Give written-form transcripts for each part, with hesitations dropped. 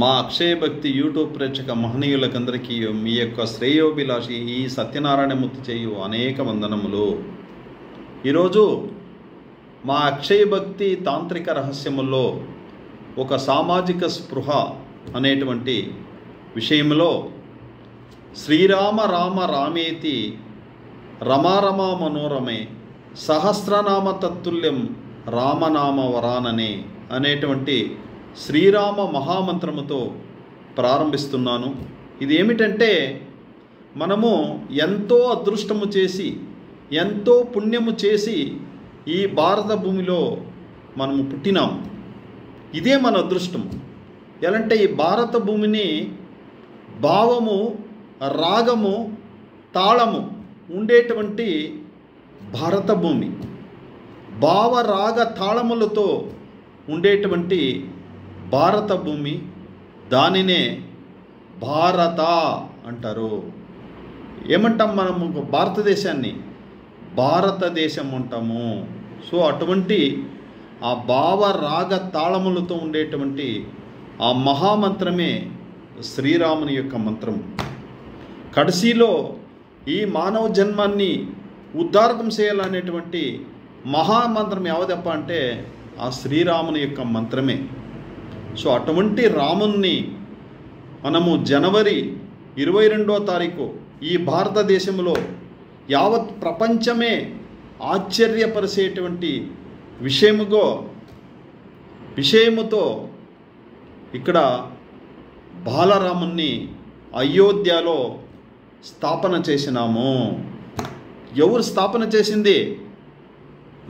మా అక్షయ భక్తి యూట్యూబ్ ప్రేక్షక మహనీయులకందరికీ మీ యొక్క శ్రేయోభిలాషి ఈ సత్యనారాయణమూర్తి చేయు అనేక వందనములు. ఈరోజు మా అక్షయ భక్తి తాంత్రిక రహస్యముల్లో ఒక సామాజిక స్పృహ అనేటువంటి విషయంలో శ్రీరామ రామ రామేతి రమారమా మనోరమే సహస్రనామ తత్తుల్యం రామనామ వరాననే అనేటువంటి శ్రీరామ మహామంత్రముతో ప్రారంభిస్తున్నాను. ఇది ఏమిటంటే, మనము ఎంతో అదృష్టము చేసి ఎంతో పుణ్యము చేసి ఈ భారత భూమిలో మనము పుట్టినాం. ఇదే మన అదృష్టం. ఎలాంటే ఈ భారత భూమిని భావము, రాగము, తాళము ఉండేటువంటి భారత భూమి, భావ రాగ తాళములతో ఉండేటువంటి భారత భూమి, దానినే భారత అంటారు. ఏమంటాం మనము? భారతదేశాన్ని భారతదేశం అంటాము. సో అటువంటి ఆ భావ రాగ తాళములతో ఉండేటువంటి ఆ మహామంత్రమే శ్రీరాముని యొక్క మంత్రం. కడసిలో ఈ మానవ జన్మాన్ని ఉద్ధారకం చేయాలనేటువంటి మహామంత్రం ఎవదప్ప అంటే ఆ శ్రీరాముని యొక్క మంత్రమే. సో అటువంటి రాముణ్ణి మనము జనవరి 22వ తారీఖు ఈ భారతదేశంలో యావత్ ప్రపంచమే ఆశ్చర్యపరిచేటువంటి విషయముతో ఇక్కడ బాలరాముణ్ణి అయోధ్యలో స్థాపన చేసినాము. ఎవరు స్థాపన చేసింది?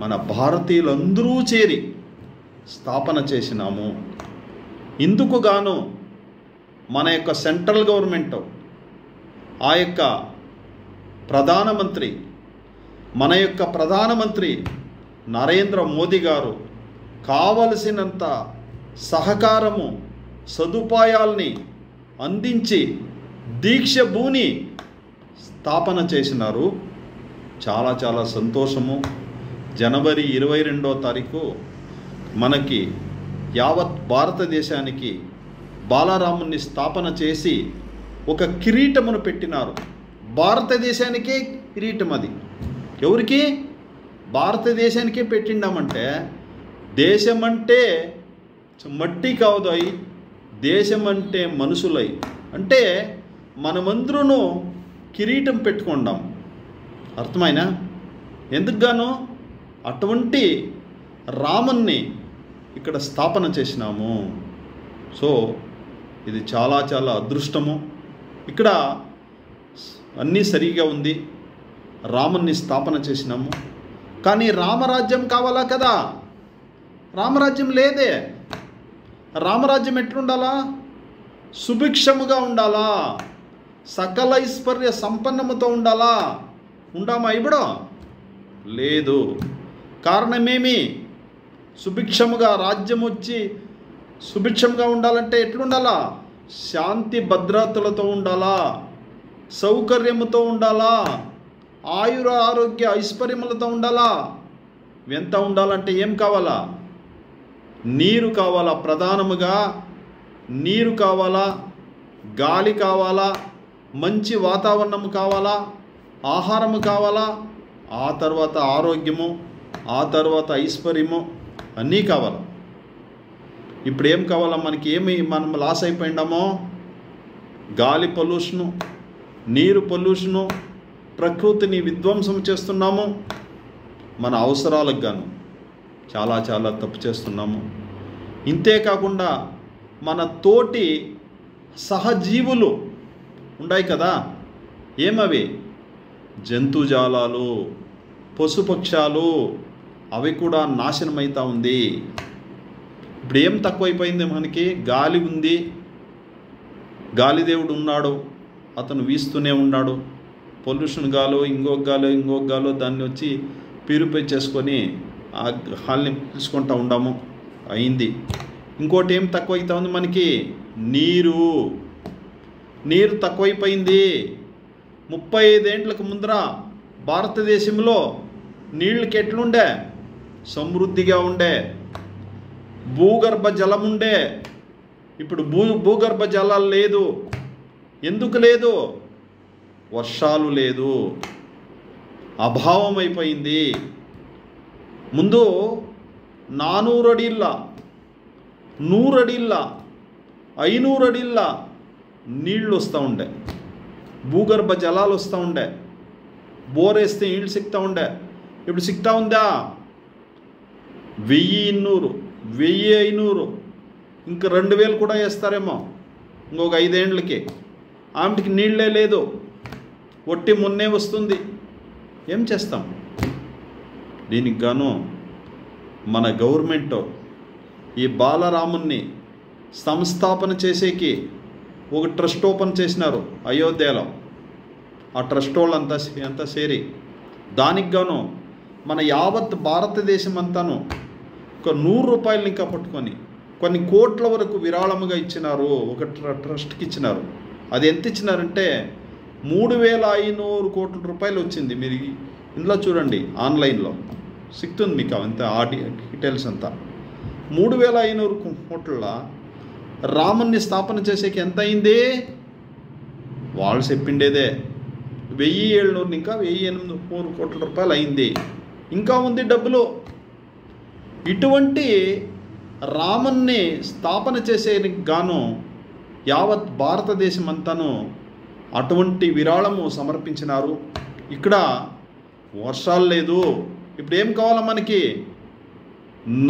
మన భారతీయులందరూ చేరి స్థాపన చేసినాము. ఇందుకు గాను మన యొక్క సెంట్రల్ గవర్నమెంట్, ఆ యొక్క ప్రధానమంత్రి, మన యొక్క ప్రధానమంత్రి నరేంద్ర మోదీ గారు కావలసినంత సహకారము, సదుపాయాల్ని అందించి దీక్ష భూని స్థాపన చేసినారు. చాలా చాలా సంతోషము. జనవరి 22వ తారీఖు మనకి యావత్ భారతదేశానికి బాలరాముని స్థాపన చేసి ఒక కిరీటమును పెట్టినారు. భారతదేశానికే కిరీటం. అది ఎవరికి? భారతదేశానికే పెట్టిండామంటే దేశమంటే మట్టి కావుదాయి, దేశమంటే మనుషులై అంటే మనమందరూ కిరీటం పెట్టుకుందాం. అర్థమైనా? ఎందుకుగాను అటువంటి రాముణ్ణి ఇక్కడ స్థాపన చేసినాము. సో ఇది చాలా చాలా అదృష్టము. ఇక్కడ అన్నీ సరిగా ఉంది. రాముణ్ణి స్థాపన చేసినాము. కానీ రామరాజ్యం కావాలా కదా? రామరాజ్యం లేదే. రామరాజ్యం ఎట్లుండాలా? సుభిక్షముగా ఉండాలా, సకల ఐశ్వర్య సంపన్నముతో ఉండాలా. ఉండామా ఇప్పుడు? లేదు. కారణమేమి? సుభిక్షముగా రాజ్యం వచ్చి సుభిక్షంగా ఉండాలంటే ఎట్లుండాలా? శాంతి భద్రతలతో ఉండాలా, సౌకర్యముతో ఉండాలా, ఆయుర ఆరోగ్య ఐశ్వర్యములతో ఉండాలా. ఎంత ఉండాలంటే ఏం కావాలా? నీరు కావాలా. ప్రధానముగా నీరు కావాలా, గాలి కావాలా, మంచి వాతావరణము కావాలా, ఆహారము కావాలా, ఆ తర్వాత ఆరోగ్యము, ఆ తర్వాత ఐశ్వర్యము అన్నీ కావాలి. ఇప్పుడు ఏం కావాలా మనకి? మనం లాస్ అయిపోయిండామో? గాలి పొల్యూషను, నీరు పొల్యూషను, ప్రకృతిని విధ్వంసం చేస్తున్నాము. మన అవసరాలకు గాను చాలా చాలా తప్పు చేస్తున్నాము. ఇంతేకాకుండా మన తోటి సహజీవులు ఉన్నాయి కదా, ఏమవి? జంతుజాలాలు, పశుపక్షాలు, అవి కూడా నాశనమవుతూ ఉంది. ఇప్పుడు ఏం తక్కువైపోయింది మనకి? గాలి ఉంది, గాలిదేవుడు ఉన్నాడు, అతను వీస్తూనే ఉన్నాడు. పొల్యూషన్ గాలో, ఇంకొక గాలో దాన్ని వచ్చి ప్యూరిఫై చేసుకొని ఆ గాలిని పీల్చుకుంటూ ఉండాము. అయింది. ఇంకోటి ఏం తక్కువైతా ఉంది మనకి? నీరు తక్కువైపోయింది. 35 ఏండ్లకు ముందర భారతదేశంలో నీళ్ళకి ఎట్లుండే? సమృద్ధిగా ఉండే. భూగర్భ జలముండే, ఇప్పుడు భూగర్భ జలాలు లేదు. ఎందుకు లేదు? వర్షాలు లేదు, అభావం అయిపోయింది. ముందు 400 అడిళ్ళ 100 అడిళ్ళ 500 అడిళ్ళ నీళ్ళు వస్తూ ఉండే, భూగర్భ జలాలు వస్తూ ఉండే, బోరేస్తే నీళ్ళు సిక్తా ఉండే. ఇప్పుడు సిక్తా ఉందా? 1200, 1500, ఇంక 2000 కూడా వేస్తారేమో ఇంకొక 5 ఏళ్ళకి. ఆమెకి నీళ్ళే లేదు, ఒట్టి మొన్నే వస్తుంది. ఏం చేస్తాం? దీనికి గాను మన గవర్నమెంట్ ఈ బాలరాముని సంస్థాపన చేసేకి ఒక ట్రస్ట్ ఓపెన్ చేసినారు అయోధ్యలో. ఆ ట్రస్ట్ వాళ్ళంతా అంతా సేరి దానికి గాను మన యావత్ భారతదేశం అంతాను ఒక 100 రూపాయలు ఇంకా పట్టుకొని కొన్ని కోట్ల వరకు విరాళముగా ఇచ్చినారు, ఒక ట్రస్ట్కి ఇచ్చినారు. అది ఎంత ఇచ్చినారంటే 3500 కోట్ల రూపాయలు వచ్చింది. మీరు ఇందులో చూడండి, ఆన్లైన్లో సిక్తుంది మీకు అంత ఆ డీటెయిల్స్ అంతా. 3500 కోట్ల రాముని స్థాపన చేసేకి ఎంత అయింది? వాళ్ళు చెప్పిండేదే 1700, ఇంకా 1800 కోట్ల రూపాయలు అయింది. ఇంకా ఉంది డబ్బులు. ఇటువంటి రాముని స్థాపన చేసేందుకు గాను యావత్ భారతదేశం అంతాను అటువంటి విరాళము సమర్పించినారు. ఇక్కడ వర్షాలు లేదు. ఇప్పుడు ఏం కావాలా మనకి?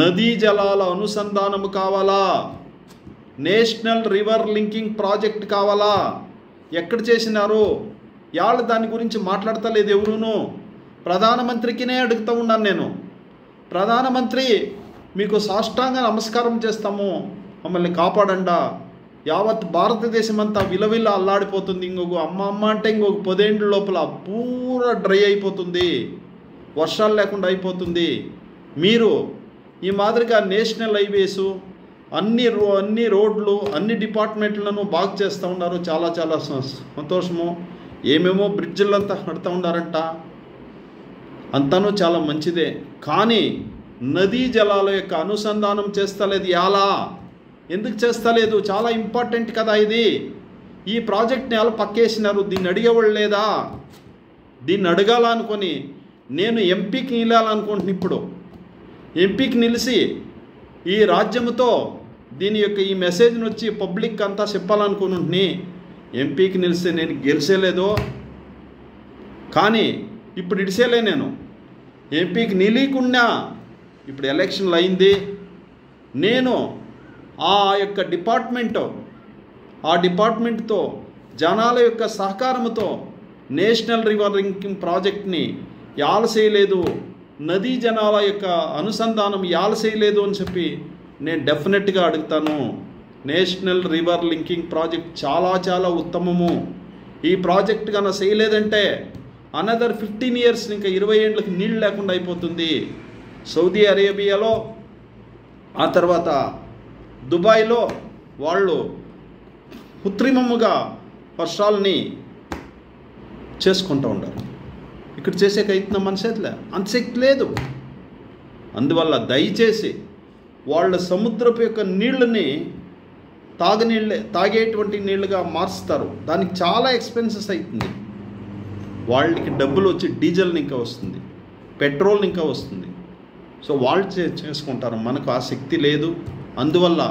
నదీ జలాల అనుసంధానము కావాలా, నేషనల్ రివర్ లింకింగ్ ప్రాజెక్ట్ కావాలా. ఎక్కడ చేసినారు? వాళ్ళు దాని గురించి మాట్లాడతలేదు ఎవరును. ప్రధానమంత్రికినే అడుగుతూ ఉన్నాను నేను. ప్రధానమంత్రి, మీకు సాష్టాంగ నమస్కారం చేస్తాము, మమ్మల్ని కాపాడండా. యావత్ భారతదేశం అంతా విలవిల్ల అల్లాడిపోతుంది. ఇంకొక అమ్మ అంటే ఇంకొక 10 ఏళ్ళ లోపల పూరా డ్రై అయిపోతుంది, వర్షాలు లేకుండా అయిపోతుంది. మీరు ఈ మాదిరిగా నేషనల్ హైవేసు, అన్ని రోడ్లు, అన్ని డిపార్ట్మెంట్లను బాగు చేస్తూ ఉన్నారు. చాలా చాలా సంతోషము. ఏమేమో బ్రిడ్జిలంతా కడుతూ ఉన్నారంట, అంతాను చాలా మంచిదే. కానీ నదీ జలాల యొక్క అనుసంధానం చేస్తలేదు. ఎలా? ఎందుకు చేస్తలేదు? చాలా ఇంపార్టెంట్ కదా ఇది. ఈ ప్రాజెక్ట్ని ఎలా పక్కేసినారు? దీన్ని అడిగేవాళ్ళు లేదా? దీన్ని అడగాలనుకొని నేను ఎంపీకి నిలాలనుకుంటున్నాను. ఇప్పుడు ఎంపీకి నిలిచి ఈ రాజ్యముతో దీని యొక్క ఈ మెసేజ్ని వచ్చి పబ్లిక్ అంతా చెప్పాలనుకుని ఎంపీకి నిలిస్తే నేను గెలిచేలేదు. కానీ ఇప్పుడు ఇడిసేలే. నేను ఎంపీకి నిలీకున్నా ఇప్పుడు ఎలక్షన్లు అయింది. నేను ఆ యొక్క డిపార్ట్మెంట్తో జనాల యొక్క సహకారంతో నేషనల్ రివర్ లింకింగ్ ప్రాజెక్ట్ని యాల చేయలేదు, నదీ జనాల యొక్క అనుసంధానం యాల చేయలేదు అని చెప్పి నేను డెఫినెట్గా అడుగుతాను. నేషనల్ రివర్ లింకింగ్ ప్రాజెక్ట్ చాలా చాలా ఉత్తమము. ఈ ప్రాజెక్ట్ కన్నా చేయలేదంటే అనదర్ 15 ఇయర్స్, ఇంకా 20 ఏళ్ళకి నీళ్ళు లేకుండా అయిపోతుంది. సౌదీ అరేబియాలో, ఆ తర్వాత దుబాయ్లో వాళ్ళు కృత్రిమముగా వర్షాలని చేసుకుంటూ ఉంటారు. ఇక్కడ చేసేకి అవుతున్న మన చేతిలో అంత శక్తి లేదు. అందువల్ల దయచేసి వాళ్ళ సముద్రపు యొక్క నీళ్ళని తాగేటువంటి నీళ్ళుగా మారుస్తారు. దానికి చాలా ఎక్స్పెన్సెస్ అవుతుంది. వాళ్ళకి డబ్బులు వచ్చి డీజిల్ని ఇంకా వస్తుంది, పెట్రోల్ని ఇంకా వస్తుంది. సో వాళ్ళు చేసుకుంటారు, మనకు ఆ శక్తి లేదు. అందువల్ల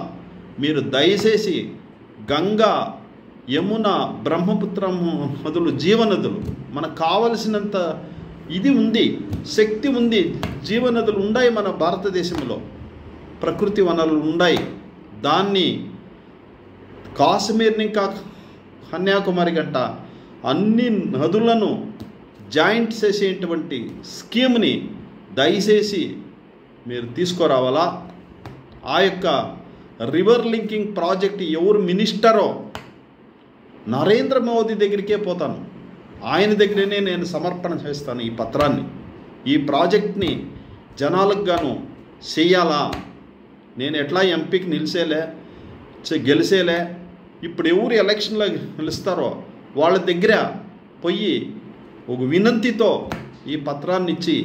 మీరు దయచేసి గంగా, యమున, బ్రహ్మపుత్ర నదులు జీవనదులు, మనకు కావలసినంత ఇది ఉంది, శక్తి ఉంది, జీవనదులు ఉన్నాయి మన భారతదేశంలో, ప్రకృతి వనరులు ఉన్నాయి. దాన్ని కాశ్మీర్ ఇంకా కన్యాకుమారి గంట అన్ని నదులను జాయింట్ చేసేటువంటి స్కీమ్ని దయచేసి మీరు తీసుకురావాలా. ఆ యొక్క రివర్ లింకింగ్ ప్రాజెక్ట్ ఎవరు మినిస్టరో నరేంద్ర మోదీ దగ్గరికే పోతాను, ఆయన దగ్గరనే నేను సమర్పణ చేస్తాను ఈ పత్రాన్ని. ఈ ప్రాజెక్ట్ని జనాలకు గాను చెయ్యాలా. నేను ఎట్లా ఎంపీకి గెలిచేలే. ఇప్పుడు ఎవరు ఎలక్షన్లో గెలుస్తారో వాళ్ళ దగ్గర పోయి ఒక వినంతితో ఈ పత్రాన్ని ఇచ్చి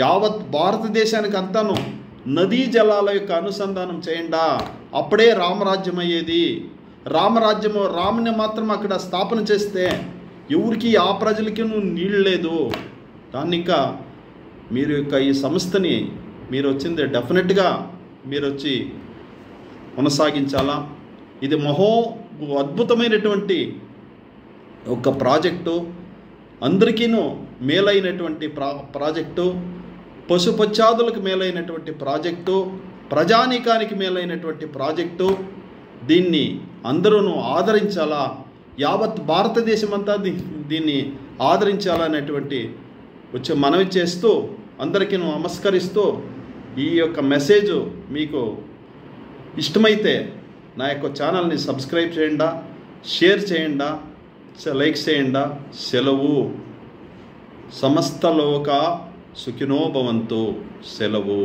యావత్ భారతదేశానికి అంతాను నదీ జలాల యొక్క అనుసంధానం చేయండా. అప్పుడే రామరాజ్యం అయ్యేది. రామరాజ్యము రాముని మాత్రం అక్కడ స్థాపన చేస్తే ఎవరికి ఆ ప్రజలకి నీళ్ళు లేదు. దాన్ని ఇంకా మీరు యొక్క ఈ సంస్థని మీరు వచ్చింది డెఫినెట్గా మీరు వచ్చి కొనసాగించాలా. ఇది అద్భుతమైనటువంటి ఒక ప్రాజెక్టు, అందరికీను మేలైనటువంటి ప్రాజెక్టు, పశుపక్షాదులకు మేలైనటువంటి ప్రాజెక్టు, ప్రజానీకానికి మేలైనటువంటి ప్రాజెక్టు. దీన్ని అందరూ ఆదరించాలా, యావత్ భారతదేశం అంతా దీన్ని ఆదరించాలనేటువంటి వచ్చి మనవి చేస్తూ అందరికీ నమస్కరిస్తూ, ఈ యొక్క మెసేజ్ మీకు ఇష్టమైతే నా యొక్క ఛానల్ని సబ్స్క్రైబ్ చేయండి, షేర్ చేయండి, లైక్ చేయండి. సెలవు. సమస్త లోక సుఖినో భవంతు. సెలవు.